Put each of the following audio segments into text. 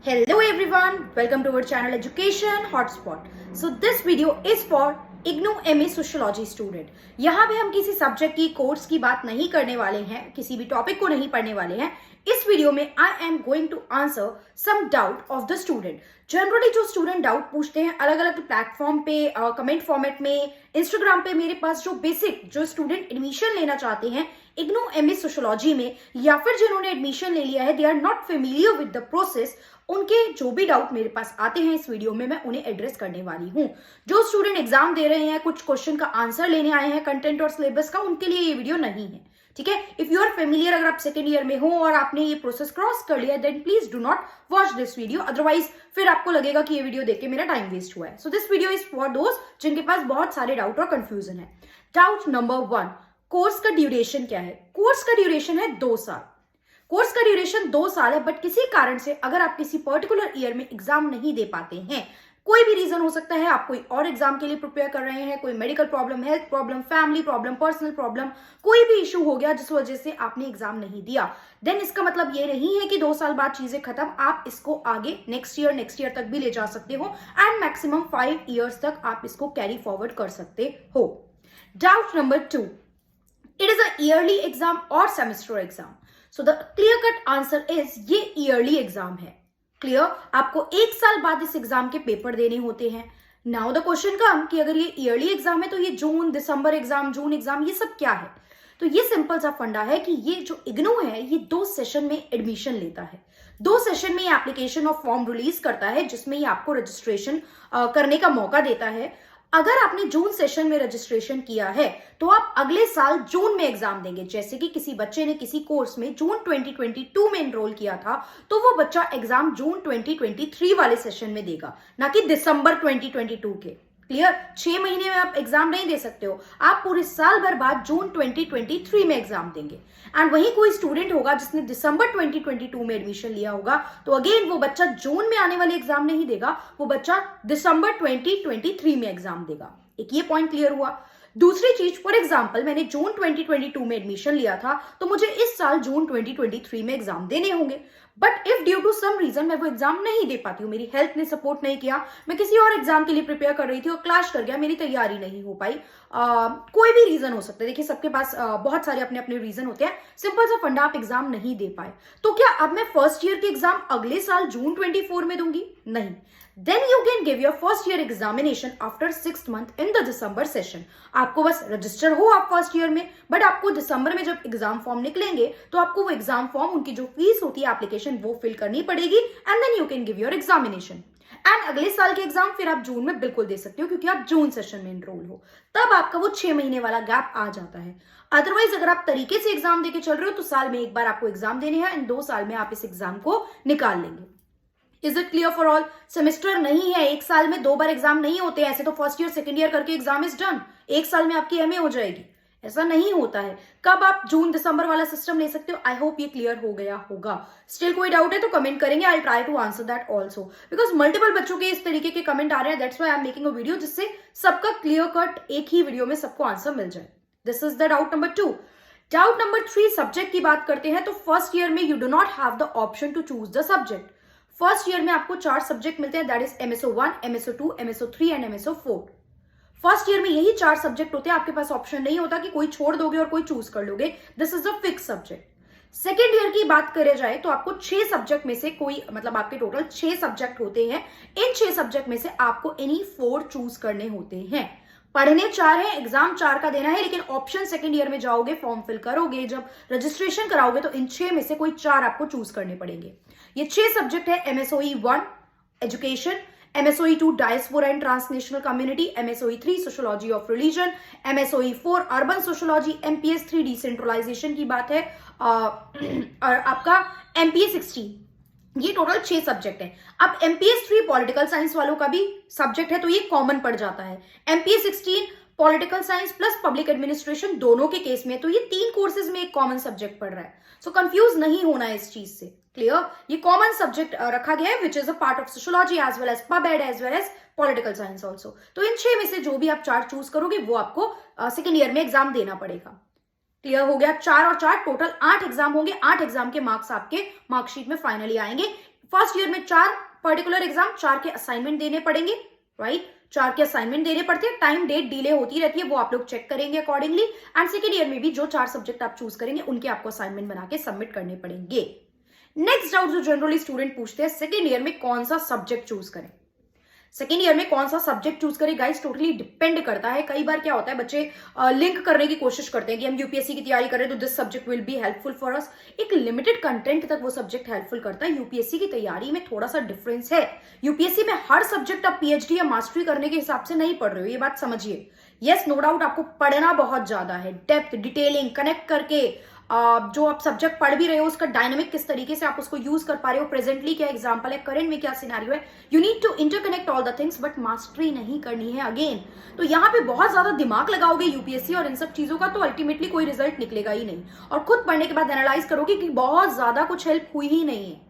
Hello everyone, welcome to our channel Education Hotspot. So this video is for IGNOU MA Sociology student. यहाँ पे हम किसी subject की course की बात नहीं करने वाले हैं, किसी भी टॉपिक को नहीं पढ़ने वाले हैं. इस वीडियो में I am going to answer some doubt of the student. Generally जो स्टूडेंट डाउट पूछते हैं अलग अलग प्लेटफॉर्म पे, कमेंट फॉर्मेट में, इंस्टाग्राम पे मेरे पास जो स्टूडेंट एडमिशन लेना चाहते हैं IGNOU MA सोशियोलॉजी में, या फिर जिन्होंने एडमिशन ले लिया है, they are not familiar with the process, उनके जो भी डाउट मेरे पास आते हैं इस वीडियो में मैं उन्हें एड्रेस करने वाली हूं. जो स्टूडेंट एग्जाम दे रहे हैं, कुछ क्वेश्चन का आंसर लेने आए हैं कंटेंट और सिलेबस का, उनके लिए ये वीडियो नहीं है. ठीक है, इफ यू आर फेमिलियर, अगर आप सेकेंड ईयर में हो और आपने ये प्रोसेस क्रॉस कर लिया, then please do not watch this video, otherwise फिर आपको लगेगा कि ये वीडियो देख के मेरा टाइम वेस्ट हुआ है. So this video is for दोस्त जिनके पास बहुत सारे डाउट और कंफ्यूजन है. डाउट नंबर 1, कोर्स का ड्यूरेशन क्या है? कोर्स का ड्यूरेशन है 2 साल. कोर्स का ड्यूरेशन 2 साल है, बट किसी कारण से अगर आप किसी पर्टिकुलर ईयर में एग्जाम नहीं दे पाते हैं, कोई भी रीजन हो सकता है, आप कोई और एग्जाम के लिए प्रिपेयर कर रहे हैं, कोई medical problem, health problem, family problem, personal problem, कोई भी इशू हो गया जिस वजह से आपने एग्जाम नहीं दिया, देन इसका मतलब ये नहीं है कि 2 साल बाद चीजें खत्म. आप इसको आगे नेक्स्ट ईयर तक भी ले जा सकते हो एंड मैक्सिमम 5 ईयर्स तक आप इसको कैरी फॉरवर्ड कर सकते हो. Doubt number 2, it is a yearly exam or semester exam? So the clear cut answer is ये yearly exam है. क्लियर, आपको 1 साल बाद इस एग्जाम के पेपर देने होते हैं. नाउ द क्वेश्चन कम कि अगर ये ईयरली एग्जाम है तो ये जून, दिसंबर एग्जाम, जून एग्जाम, ये सब क्या है? तो ये सिंपल सा फंडा है कि ये जो इग्नू है ये 2 सेशन में एडमिशन लेता है. 2 सेशन में ये एप्लीकेशन और फॉर्म रिलीज करता है जिसमें ये आपको रजिस्ट्रेशन करने का मौका देता है. अगर आपने जून सेशन में रजिस्ट्रेशन किया है तो आप अगले साल जून में एग्जाम देंगे. जैसे कि किसी बच्चे ने किसी कोर्स में जून 2022 में एनरोल किया था तो वो बच्चा एग्जाम जून 2023 वाले सेशन में देगा, ना कि दिसंबर 2022 के. क्लियर, 6 महीने में आप एग्जाम नहीं दे सकते हो, आप पूरे साल भर बाद जून 2023 में एग्जाम देंगे. एंड वहीं कोई स्टूडेंट होगा जिसने दिसंबर 2022 में एडमिशन लिया होगा तो अगेन वो बच्चा जून में आने वाले एग्जाम नहीं देगा, वो बच्चा दिसंबर 2023 में एग्जाम देगा. एक ये पॉइंट क्लियर हुआ. दूसरी चीज, फॉर एग्जाम्पल मैंने जून 2022 में एडमिशन लिया था तो मुझे इस साल जून 2023 में एग्जाम देने होंगे, but if due to some reason मैं वो एग्जाम नहीं दे पाती हूँ, मेरी हेल्थ ने सपोर्ट नहीं किया, मैं किसी और एग्जाम के लिए प्रिपेयर कर रही थी और क्लैश कर गया, मेरी तैयारी नहीं हो पाई, कोई भी रीजन हो सकता है. देखिए सबके पास बहुत सारे अपने अपने रीजन होते हैं. सिंपल सा फंडा, आप एग्जाम नहीं दे पाए तो क्या अब मैं फर्स्ट ईयर के एग्जाम अगले साल जून 24 में दूंगी? नहीं. Then you can give your first year examination after 6 month in the December session. आपको बस रजिस्टर हो आप फर्स्ट ईयर में, बट आपको दिसंबर में जब एग्जाम फॉर्म निकलेंगे तो आपको वो एग्जाम फॉर्म, उनकी जो फीस होती है एप्लीकेशन, वो फिल करनी पड़ेगी and then you can give your examination. And अगले साल के एग्जाम फिर आप जून में बिल्कुल दे सकते हो क्योंकि आप जून सेशन में एनरोल हो. तब आपका वो 6 महीने वाला गैप आ जाता है. अदरवाइज अगर आप तरीके से एग्जाम देके चल रहे हो तो साल में एक बार आपको एग्जाम देने हैं एंड 2 साल में आप इस एग्जाम को निकाल लेंगे. Is it clear for all? Semester नहीं है, 1 साल में 2 बार एग्जाम नहीं होते. ऐसे तो फर्स्ट ईयर सेकंड ईयर करके एग्जाम इज डन, 1 साल में आपकी एमए हो जाएगी. ऐसा नहीं होता है. कब आप जून दिसंबर वाला सिस्टम ले सकते हो? आई होप ये क्लियर हो गया होगा. स्टिल कोई डाउट है तो कमेंट करेंगे, I try to answer that also, because multiple बच्चों के इस तरीके के कमेंट आ रहे हैं. That's why I am making a video जिससे सबका क्लियर कट एक ही वीडियो में सबको आंसर मिल जाए. This is the doubt number 2. Doubt number 3, subject की बात करते हैं तो फर्स्ट ईयर में you do not have the option to choose the subject. First year में आपको 4 सब्जेक्ट मिलते हैं, that is MSO1, MSO2, MSO3 and MSO4. First year में यही 4 सब्जेक्ट होते हैं, आपके पास ऑप्शन नहीं होता कि कोई छोड़ दोगे और कोई चूज कर लोगे. This is the fix subject. Second year की बात करें जाए तो आपको 6 सब्जेक्ट में से कोई, मतलब आपके टोटल 6 सब्जेक्ट होते हैं. इन 6 सब्जेक्ट में से आपको एनी 4 चूज करने होते हैं. पढ़ने 4 है, एग्जाम 4 का देना है, लेकिन ऑप्शन सेकंड ईयर में जाओगे, फॉर्म फिल करोगे, जब रजिस्ट्रेशन कराओगे तो इन 6 में से कोई 4 आपको चूज करने पड़ेंगे. ये 6 सब्जेक्ट है MSOE1 education, MSOE2 diaspora and transnational community, MSOE3 sociology of religion, MSOE4 urban sociology, MPS3 decentralisation की बात है, और आपका MPS16. ये टोटल 6 सब्जेक्ट है. अब MPS3 पॉलिटिकल साइंस वालों का भी सब्जेक्ट है तो ये कॉमन पड़ जाता है. MPS16 political science plus public administration दोनों के केस में, तो ये 3 कोर्सेज में एक कॉमन सब्जेक्ट पड़ रहा है. सो कंफ्यूज नहीं होना है इस चीज से. क्लियर, ये कॉमन सब्जेक्ट रखा गया है which is a part of sociology as well as pub ad as well as political science also. तो इन 6 में से जो भी आप 4 चूज करोगे वो आपको सेकेंड ईयर में एग्जाम देना पड़ेगा. क्लियर हो गया? 4 और 4 टोटल 8 एग्जाम होंगे. 8 एग्जाम के मार्क्स आपके मार्कशीट में फाइनली आएंगे. फर्स्ट ईयर में 4 पर्टिकुलर एग्जाम, 4 के असाइनमेंट देने पड़ेंगे, राइट? 4 के असाइनमेंट देने पड़ते हैं, टाइम डेट डिले होती रहती है, वो आप लोग चेक करेंगे अकॉर्डिंगली। एंड सेकेंड ईयर में भी जो 4 सब्जेक्ट आप चूज करेंगे उनके आपको असाइनमेंट बना के सबमिट करने पड़ेंगे। नेक्स्ट डाउट जो जनरली स्टूडेंट पूछते हैं, सेकेंड ईयर में कौन सा सब्जेक्ट चूज करें? सेकेंड ईयर में कौन सा सब्जेक्ट चूज करें गाइस, टोटली डिपेंड करता है। कई बार क्या होता है, बच्चे लिंक करने की कोशिश करते हैं कि हम यूपीएससी की तैयारी करें तो this subject will be helpful for us. एक लिमिटेड कंटेंट तक वो सब्जेक्ट हेल्पफुल करता है। यूपीएससी की तैयारी में थोड़ा सा डिफरेंस है। यूपीएससी में हर सब्जेक्ट आप पीएचडी या मास्टरी करने के हिसाब से नहीं पढ़ रहे हो, ये बात समझिए। यस, नो डाउट आपको पढ़ना बहुत ज्यादा है, डेप्थ, डिटेलिंग, कनेक्ट करके जो आप सब्जेक्ट पढ़ भी रहे हो उसका डायनामिक किस तरीके से आप उसको यूज कर पा रहे हो, प्रेजेंटली क्या एग्जांपल है, करंट में क्या सिनेरियो है, you need to interconnect all the things, but mastery नहीं करनी है अगेन। तो यहाँ पे बहुत ज्यादा दिमाग लगाओगे यूपीएससी और इन सब चीजों का तो अल्टीमेटली कोई रिजल्ट निकलेगा ही नहीं, और खुद पढ़ने के बाद एनालाइज करोगे कि बहुत ज्यादा कुछ हेल्प हुई ही नहीं है।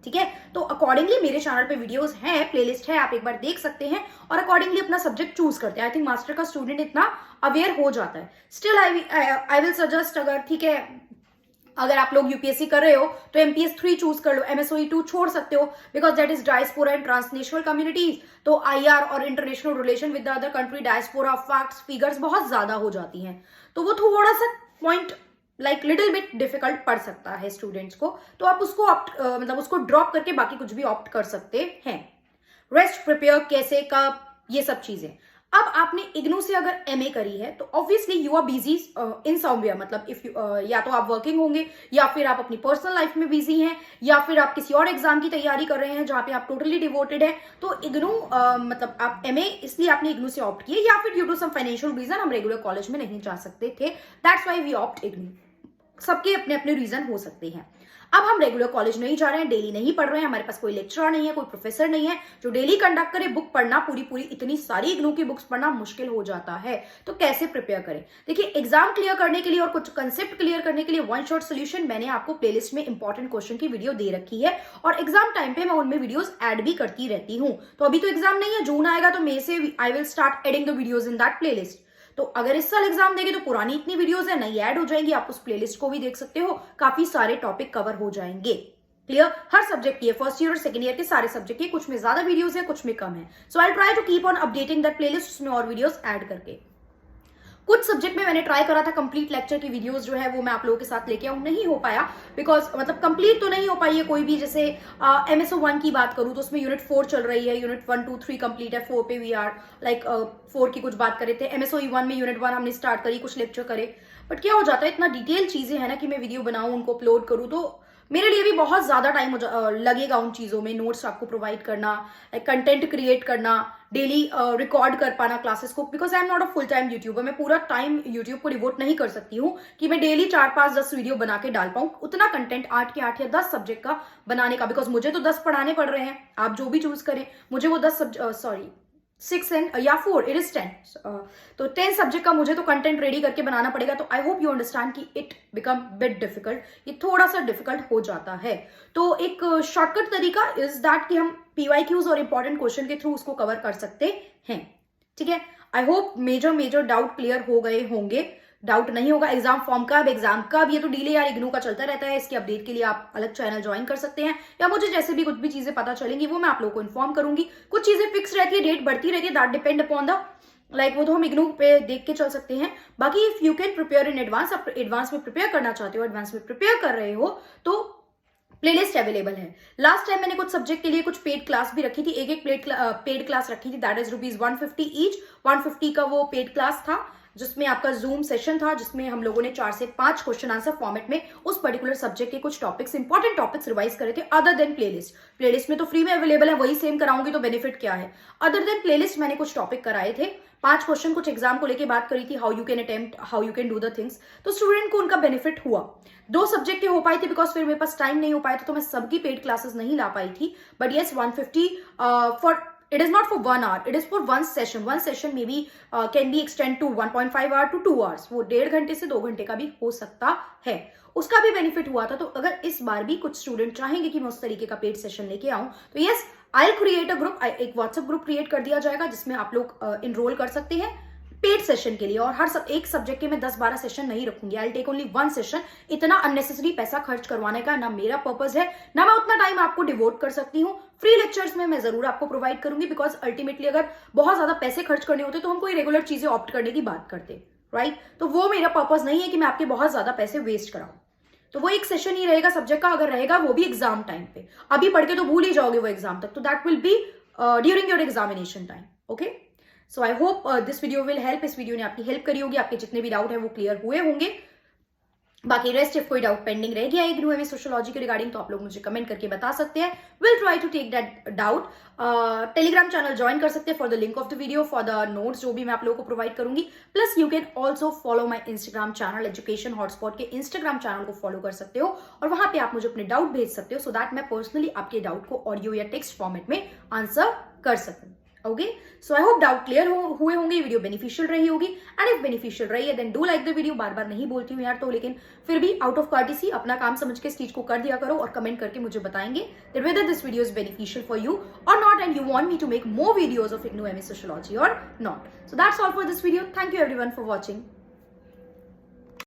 ठीक है, तो अकॉर्डिंगली मेरे चैनल पे वीडियोस हैं, प्लेलिस्ट है, आप एक बार देख सकते हैं और अकॉर्डिंगली अपना सब्जेक्ट चूज करते हैं। आई थिंक मास्टर का स्टूडेंट इतना अवेयर हो जाता है। स्टिल आई विल सजेस्ट, अगर ठीक है अगर आप लोग यूपीएससी कर रहे हो तो एमपीएस 3 चूज कर लो, एमएसओई 2 छोड़ सकते हो, because that is diaspora and transnational communities. तो आईआर और international relation with the other country, diaspora, facts, figures बहुत ज्यादा हो जाती हैं, तो वो थोड़ा सा point like little bit difficult पड़ सकता है स्टूडेंट्स को, तो आप उसको मतलब उसको ड्रॉप करके बाकी कुछ भी ऑप्ट कर सकते हैं। रेस्ट, प्रिपेयर, कैसे, कब, ये सब चीजें। अब आपने इग्नू से अगर एमए करी है तो obviously you are busy in somewhere, मतलब इफ यू या तो आप वर्किंग होंगे या फिर आप अपनी पर्सनल लाइफ में बिजी हैं या फिर आप किसी और एग्जाम की तैयारी कर रहे हैं जहां पे आप टोटली डिवोटेड है। तो इग्नू मतलब आप एमए इसलिए आपने इग्नू से ऑप्ट किए, या फिर due to some financial reason हम रेगुलर कॉलेज में नहीं जा सकते थे, that's why we opt IGNOU. सबके अपने अपने रीजन हो सकते हैं। अब हम रेगुलर कॉलेज नहीं जा रहे हैं, डेली नहीं पढ़ रहे हैं, हमारे पास कोई लेक्चरर नहीं है, कोई प्रोफेसर नहीं है जो डेली कंडक्ट करे। बुक पढ़ना पूरी इतनी सारी इग्नू की बुक्स पढ़ना मुश्किल हो जाता है, तो कैसे प्रिपेयर करें? देखिए, एग्जाम क्लियर करने के लिए और कुछ कंसेप्ट क्लियर करने के लिए वन शॉट सोल्यूशन मैंने आपको प्लेलिस्ट में इंपॉर्टेंट क्वेश्चन की वीडियो दे रखी है, और एग्जाम टाइम पे मैं उनमें वीडियोस ऐड भी करती रहती हूँ। तो अभी तो एग्जाम नहीं है, जून आएगा तो मई से I will start adding the videos in that playlist. तो अगर इस साल एग्जाम देंगे तो पुरानी इतनी वीडियोस है, नई ऐड हो जाएंगी, आप उस प्लेलिस्ट को भी देख सकते हो, काफी सारे टॉपिक कवर हो जाएंगे। क्लियर? हर सब्जेक्ट की है, फर्स्ट ईयर और सेकंड ईयर के सारे सब्जेक्ट की, कुछ में ज्यादा वीडियोस है, कुछ में कम है। So I try to keep on updating that playlist, उसमें और वीडियोस ऐड करके। कुछ सब्जेक्ट में मैंने ट्राई करा था कंप्लीट लेक्चर की वीडियोस जो है वो मैं आप लोगों के साथ लेके आऊं, नहीं हो पाया, बिकॉज मतलब कंप्लीट तो नहीं हो पाई है कोई भी। जैसे एमएसओ 1 की बात करूं तो उसमें यूनिट 4 चल रही है, यूनिट 1 2 3 कंप्लीट है, 4 पे वी आर लाइक 4 की कुछ बात करे थे। एमएसओ 1 में यूनिट 1 हमने स्टार्ट करी, कुछ लेक्चर करे, बट क्या हो जाता है इतना डिटेल चीजें है ना कि मैं वीडियो बनाऊं, उनको अपलोड करूं, तो मेरे लिए भी बहुत ज्यादा टाइम लगेगा उन चीजों में। नोट्स आपको प्रोवाइड करना, कंटेंट क्रिएट करना, डेली रिकॉर्ड कर पाना क्लासेस को, because I am not a full time YouTuber. मैं पूरा टाइम यूट्यूब को डिवोट नहीं कर सकती हूँ कि मैं डेली 4 5 10 वीडियो बना के डाल पाऊँ। उतना कंटेंट 8 के 8 या 10 सब्जेक्ट का बनाने का, बिकॉज मुझे तो 10 पढ़ाने पड़ रहे हैं, आप जो भी चूज करें, मुझे वो 6 एंड या 4 इट इज 10, तो 10 सब्जेक्ट का मुझे तो कंटेंट रेडी करके बनाना पड़ेगा। तो आई होप यू अंडरस्टैंड कि इट बिकम बिट डिफिकल्ट, ये थोड़ा सा डिफिकल्ट हो जाता है। तो एक शॉर्टकट तरीका इज दैट कि हम पीवाईक्यूज और इंपॉर्टेंट क्वेश्चन के थ्रू उसको कवर कर सकते हैं। ठीक है, I hope major doubt clear हो गए होंगे। डाउट नहीं होगा एग्जाम फॉर्म कब, एग्जाम कब, ये तो डिले यार इग्नू का चलता रहता है। इसके अपडेट के लिए आप अलग चैनल ज्वाइन कर सकते हैं, या मुझे जैसे भी कुछ भी चीजें पता चलेंगी वो मैं आप लोगों को इन्फॉर्म करूंगी। कुछ चीजें फिक्स रहती है, डेट बढ़ती रहती है, that depend upon the like, वो तो हम इग्नू पे देख के चल सकते हैं। बाकी if you can prepare in advance, आप एडवांस में प्रिपेयर करना चाहते हो, एडवांस में प्रिपेयर कर रहे हो, तो प्लेलिस्ट अवेलेबल है। लास्ट टाइम मैंने कुछ सब्जेक्ट के लिए कुछ पेड क्लास भी रखी थी, एक पेड क्लास रखी थी, दैट इज ₹150 ईच। 150 का वो पेड क्लास था जिसमें आपका जूम सेशन था, जिसमें हम लोगों ने 4 से 5 क्वेश्चन आंसर फॉर्मेट में उस पर्टिकुलर सब्जेक्ट के कुछ टॉपिक्स, इंपॉर्टेंट टॉपिक्स रिवाइज करे थे। अदर देन प्लेलिस्ट में तो फ्री में अवेलेबल है, वही सेम कराऊंगी तो बेनिफिट क्या है। अदर देन प्लेलिस्ट मैंने कुछ टॉपिक कराए थे, 5 क्वेश्चन कुछ एग्जाम को लेके बात करी थी, how you can attempt, how you can do the things, तो स्टूडेंट को उनका बेनिफिट हुआ। 2 सब्जेक्ट के हो पाई थी बिकॉज फिर मेरे पास टाइम नहीं हो पाया था, तो मैं सबकी पेड क्लासेस नहीं ला पाई थी। But yes 150 for it is not for 1 hour, it is for one session. One session maybe can be extend to 1.5 hour to 2 hours. वो 1.5 घंटे से 2 घंटे का भी हो सकता है, उसका भी बेनिफिट हुआ था। तो अगर इस बार भी कुछ स्टूडेंट चाहेंगे कि मैं उस तरीके का पेड सेशन लेके आऊं, तो yes I will create a group, एक व्हाट्सएप ग्रुप क्रिएट कर दिया जाएगा जिसमें आप लोग इनरोल कर सकते हैं। पेड सेशन के लिए, और एक सब्जेक्ट के मैं 10-12 सेशन नहीं रखूंगी। I take only 1 session. इतना अननेसेसरी पैसा खर्च करवाने का ना मेरा पर्पस है, ना मैं उतना टाइम आपको डिवोट कर सकती हूँ। फ्री लेक्चर्स में मैं जरूर आपको प्रोवाइड करूंगी, बिकॉज अल्टीमेटली अगर बहुत ज्यादा पैसे खर्च करने होते तो हम कोई रेगुलर चीजें ऑप्ट करने की बात करते, राइट? तो वो मेरा पर्पस नहीं है कि मैं आपके बहुत ज्यादा पैसे वेस्ट कराऊं। तो वो एक सेशन ही रहेगा सब्जेक्ट का, अगर रहेगा वो भी एग्जाम टाइम पे। अभी पढ़ के तो भूल ही जाओगे वो एग्जाम तक, तो that will be during your examination time. Okay, so I hope this video will help. इस वीडियो ने आपकी हेल्प करी होगी, आपके जितने भी डाउट है वो क्लियर हुए होंगे। बाकी रेस्ट इफ कोई डाउट पेंडिंग रह गया है इग्नू एमए सोशियोलॉजी के रिगार्डिंग, तो आप लोग मुझे कमेंट करके बता सकते हैं। Will try to take that doubt. Telegram channel join कर सकते हैं for the link of the video, for the notes जो भी मैं आप लोगों को प्रोवाइड करूंगी। Plus you can also follow my Instagram channel Education Hotspot के इंस्टाग्राम चैनल को फॉलो कर सकते हो, और वहां पे आप मुझे अपने डाउट भेज सकते हो, सो दैट मैं पर्सनली आपके डाउट को ऑडियो या टेक्स्ट फॉर्मेट में आंसर कर सकूं। Okay, so I hope doubt clear हुए होंगे, वीडियो बेनिफिशियल रही होगी। एंड इफ बेनिफिशियल रही है then do like the video. बार बार नहीं बोलती हूँ यार, तो लेकिन फिर भी आउट ऑफ कर्टेसी अपना काम समझ के इस चीज को कर दिया करो, और कमेंट करके मुझे बताएंगे that whether this video is beneficial for you or not, and you want me to make more videos of IGNOU MA Sociology or not. So that's all for this video. Thank you everyone for watching.